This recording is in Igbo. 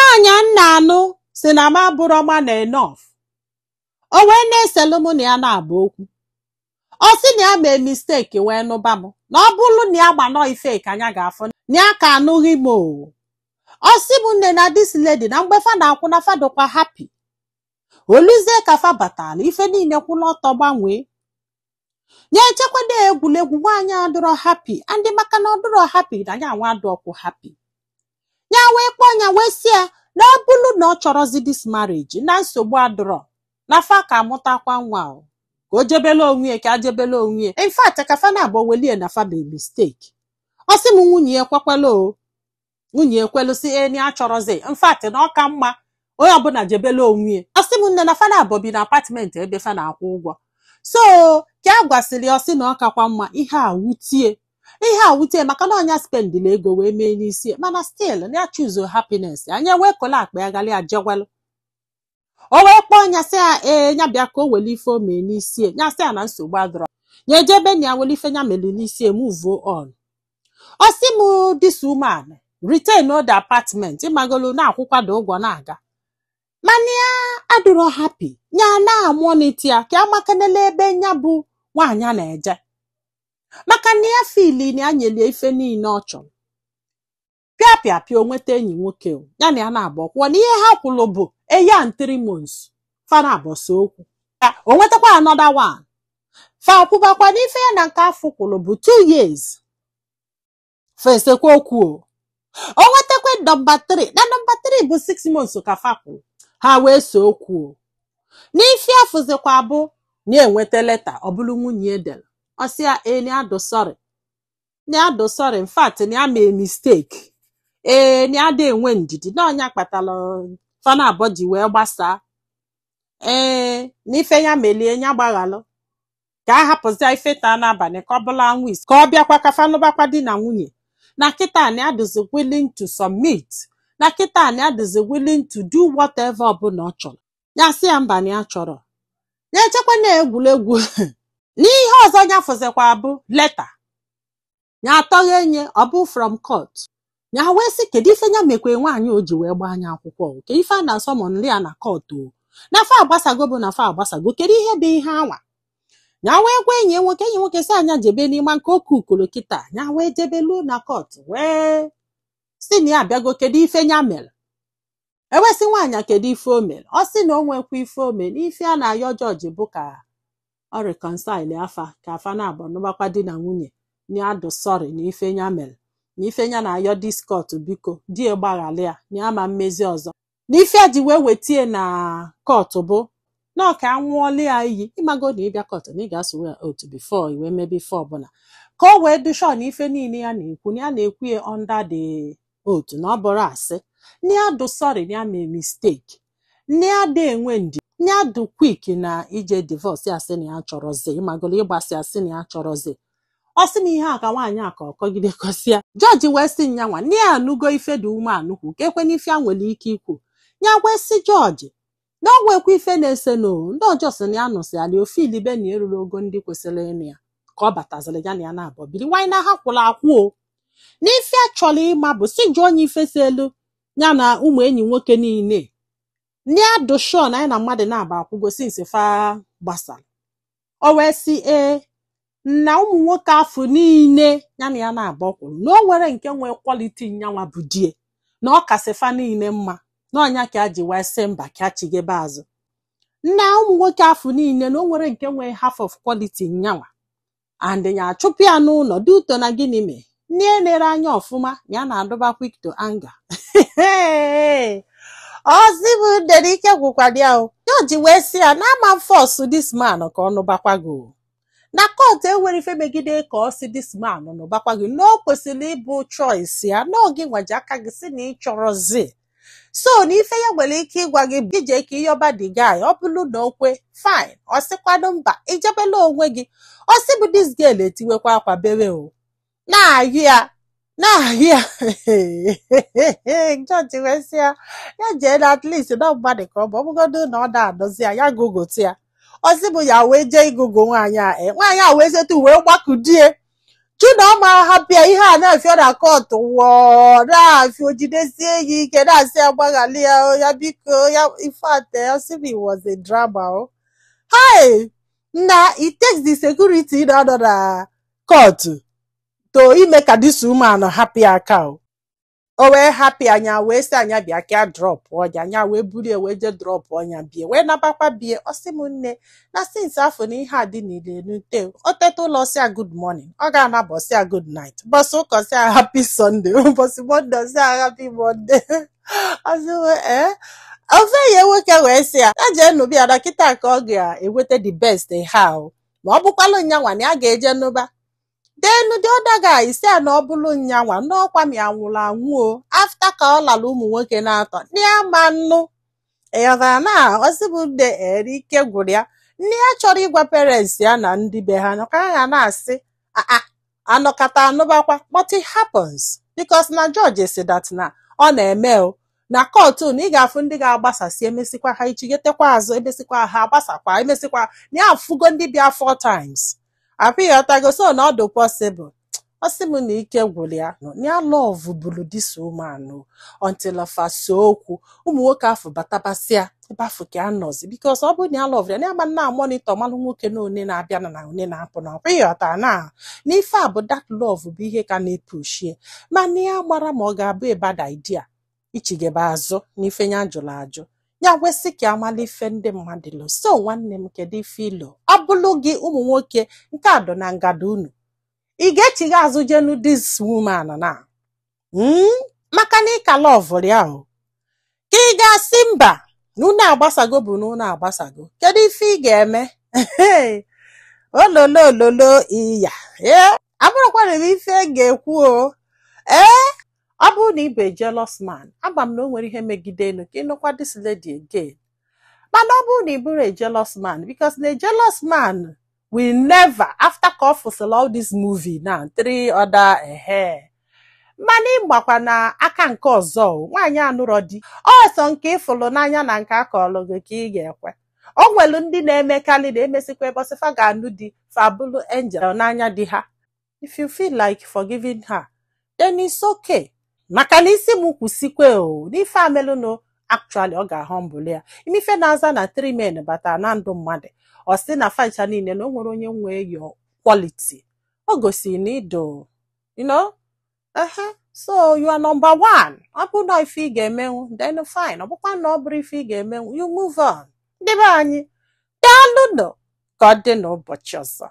Nwanyị nna-anụ si na ma bụrụ ma na enough. O wee na-eselu mụ na ya na-abụ okwu. Ọ sị na ya mee mistake wee nụba m. Na ọ bụrụ na ya gba nọ ife ka anya ga-afụ na ya ka anụghị m o. Ọ sị m nne na this lady na mgbe fa na-akwụ na fa dịkwa happy. Oluzie ka fa batala ife niile kwụla ọtọ gbanwee. Nye echekwado egwuregwu nwaanyị adịrọ happy ndị maka na ọ dịrọ happy na ya nwa adị ọkwụ happy. Ya wee kpọọ ya wee sị ya na ọ bụrụ na ọ chọrọzi this marriage na nsogbu adịrọ na fa ka amụtakwa nwa o. Ka o jebele onwe ka ajebele onwe. In fact ka fa na-abụ welie na fa be mistake. Ọ sị m nwunye ekwekwela o. Nwunye ekwelu si ni achọrọzi. In fact na ọ ka mma onye ọbụla jebele onwe. Ọ sị m nne na fa na-abụ bi na apartment ebe fa na-akwụ ụgwọ. So ka a gwasịrị ọ sị na ọ kakwa mma ihe a wutie maka na ọnya spendịla ego wee mee n'isi mana still na ya choose happiness anya wee kola akpa ya gali ajegwelu. O wee kpọọ nya sị ya nya bịa ka o wele ife o mee n'isi nya sị ya na nsogbu adọrọ nya ejebe na ya wele ife nya melu n'isi move on. Ọ sị m this woman retain the apartment ịmagolu na akwụkwado ụgwọ na-aga mana ya adịrọ happy nya na-amọniti ya ka amakanele ebe nya bụ nwaanyị na-eje maka na ya fili na ya nyeli ife niile ọ chọrọ. Pịa o nweta enyi nwoke o ya na ya na-abụ kwụọ na ihe ha kwụrụ bụ a year and 3 months fa na-abọsị okwu. O nwetakwa another one fa kwụbakwa n'ife ya na nke afọ kwụrụ bụ 2 years fa esekwa okwu o. O nwetakwa number 3 na number 3 bụ 6 months ka fa kwụrụ ha wee so okwu o. N'ife afụzikwa bụ na-enweta leta ọ bụrụ nwunye edel. Ọ sị ya ni ado sorry in fact ni ame mistake ni ada enwe ndidi na ọnya kpatala fana abodi wee gbasa n'ife ya melie nya gbaghalụ ka a hapụzi ife taa n'abalị ka ọ bụla nwis ka ọ bịakwa ka fanụbakwa di na nwunye na kịta ni adịzi willing to submit na kịta ni adịzi willing to do whatever ọbụla ọ chọrọ. Ya sị ya mba na ya chọrọ ya echekwa na egwuregwu n'ihe ọzọ nya fụzikwa bụ leta nya atọghị enye ọ bụ from court. Nya wee sị kedu ife nya mekwe nwaanyị o ji wee gbaa anya akwụkwọ o ke ife a na-asọ mọnli ya na court o na fa agbasago bụ na fa agbasago kedu ihe bụ ihe anwa. Nya wee gwa enyi nwoke sị anya jebe n'ime nke oku ukolo kịta nya wee jebelu na court wee sị na ya abịago kedu ife nya mere. Ewesị nwaanyị kedu ife o mere. Ọ sị na o nwekwa ife o mere n'ife a na-ayọ jọji bụ ka ọ reconcile afa ka afa na-abụ nụbakwa di na nwunye ni adụ sorry na ife nya mere na ife nya na-ayọ discot biko di gbaghalị ya na ama mmezi ọzọ na ife a ji wee wetie na court bụ na ọ ka anwụọla ya iyi ịmago na ịbịa court na ị ga-asụ otu before iwe mebe ife ọbụla ka o wee dị sure na ife niile ya na-ekwu na ya na-ekwu ya under the oath na ọ bụrụ asị na ya adụ sorry na ya mee mistake na ya dị enwe ndị na ya dụ quick na ije divorce asị na ya chọrọzi ịmagolo ịgbasị asị na ya chọrọzi. Ọ sị na ihe a ka nwaanyị a ka ọ kọgide kọsịa jọji wee sị nyanwa na ya anụgo ife dị ume anụkwu ka ekwe n'ife a nwere ike ikwu ya wee sị jọji na ọ nwekwa ife na-ese no ndị ọjọọ sị na ya nọsị ala ofilibe na eruru ogo ndị kwesịrị ịnụ ya ka ọ bataziri ya na ya na-abọ biri nwaanyị na ha kwụrụ akwụ o n'ife a chọrọ ịma bụ si jụọ onye ife si elu ya na ụmụ enyi nwoke niile ndị adụ shọ na anyị na mmadụ na-aba akwụgo sinsi fa gbasara. O wee sị na ụmụ nwoke afọ niile ya na ya na-aba kwụrụ na o nwere nke nwee kwaliti nyanwa bụ die na ọ kasị fa niile mma na ọnya ka a ji wee sị mba ka a chigebe azụ. Na ụmụ nwoke afọ niile na o nwere nke nwee half of quality nyanwa and ya achụpụ ya n'ụlọ dị ụtọ na gịnị mee nne nere anya ọfụma ya na-adọba quick to anger. Ọzịbụ dere ike gwụkwara ya o jọji wee sị ya na ama force this man ka ọ nụbakwago na court enwere ife megide ka ọ sị this man nụbakwago na o kwesịrị ịbụ choice ya na oge nwaji aka gị sị na ị chọrọzi so na ife ya nwere ike ịgwa gị ije ka ịyọba the guy ọ bụrụ na okwe fine ọ sịkwado mba ijebela onwe gị ọ sị bụ this girl etiwekwa akwa bere o na-ahụ ya jọji wee sị ya jee na at least na mmadụ ka ọ bụ ọbụgodo na ọ na-adọzi ya gogote ya ọ sị bụ ya wee jee igogo nwaanyị a wee zetu wee gbakudie Chudoma happy ihe a na-afịọ na court wọ na-afịọ jidesie ya ike na-asị agbaghali ya biko ya in fact Osibi was a drama. Hi! Now it takes the security in another court to make a this woman happy account. O wee happy anya wee sị anya bịa ka drop ọnya anya wee buru wee je drop ọnya bie wee nabakwa bie ọsị m nne na since afọ na ihe a dị n'ile nute o teta ụlọ sị a good morning ọ ga-anabọ sị a good night bọsị ụkọ sị a happy Sunday bọsị Monday sị a happy Monday ọsị ofe ya nwoke wee sị ya jee nụbi ya na kịta ka ọ ga-eweta the best ha ma ọ bụkwalụ nyanwa na ya ga-eje nụba. Then the other guy say na ọ bụrụ nyanwa n'ọkwa mi anwụrụ anwụ o after ka ọ lara ụmụ nwoke na-atọ nne ma nnu eyọtara na Osibu de ike gwụrụ ya nne ya chọrọ ịgwa parents ya na ndị be ha ka ya na-asị anọkata anụbakwa but it happens because na George si that na ọ na-eme o na court na ị ga-afụ ndị ga-agbasasị emesikwa ha ichigetekwa azụ emesikwa ha agbasakwa emesikwa na ya afụgo ndị bịa 4 times. Apịghọtago so na ọ dị possible Osibu na ike gwụrụ ya na love bụrụ this woman until faso okwu ụmụ nwoke afọ batabasịa ebe afọ ka anọzi because ọ bụrụ na love ya na ama na monitor malụ nwoke na one na-abịa na one na-apụ na ọpịghọta na n'ife a bụ that love bụ ihe ka na-epushie mana ya gbara ma ọ ga-abụ a bad idea ichigebe azụ n'ife ya jụrụ ajụ ya wesị ka amala ife ndị mmadụ lo so nwanne m kedu ife ilo ọ bụrụ gị ụmụ nwoke nke a dọ na ngada unu ị ga-echigha azụ jenu this woman na maka na ịka love ya o ka ị ga-asị mba na unu agbasago bụ na unu agbasago kedu ife ị ga-eme ololo iya abụrụkwana m ife ga-ekwu o ọ bụrụ na ị bụ jealous man agba m na o nwere ihe megide enu ka ịnụkwa this lady again mana ọ bụrụ na ị bụrụ a jealous man because na a jealous man will never after ka ọ fụsịla all this movie na 3 other mana ịgbakwa na aka nke ọzọ nwaanyị anụrọ di ọsọ nke ịfụlụ n'anya na nke akọlụ gị ka ị ga-ekwe o nwelu ndị na-emekarị na-emesikwa ebọsịfa ga-anụ di fabulu angel n'anya di ha if you feel like forgiving her then it's okay. Maka na isi m kwusikwe n'ife amelụ no actually ọ ga-ahọmbụlụ ya imife na-aza na 3 men bata na ndụ mmadụ ọ sị na ficha niile na o nwere onye nwee yo quality o gosi na ido so you are number 1 ọ bụ na ife ị ga-emenwu then fine ọ bụkwa na ọ bụrụ ife ị ga-emenwu you move on. Ndị be anyị daalụ nọ ka ọ dị n'ụbọchị ọzọ.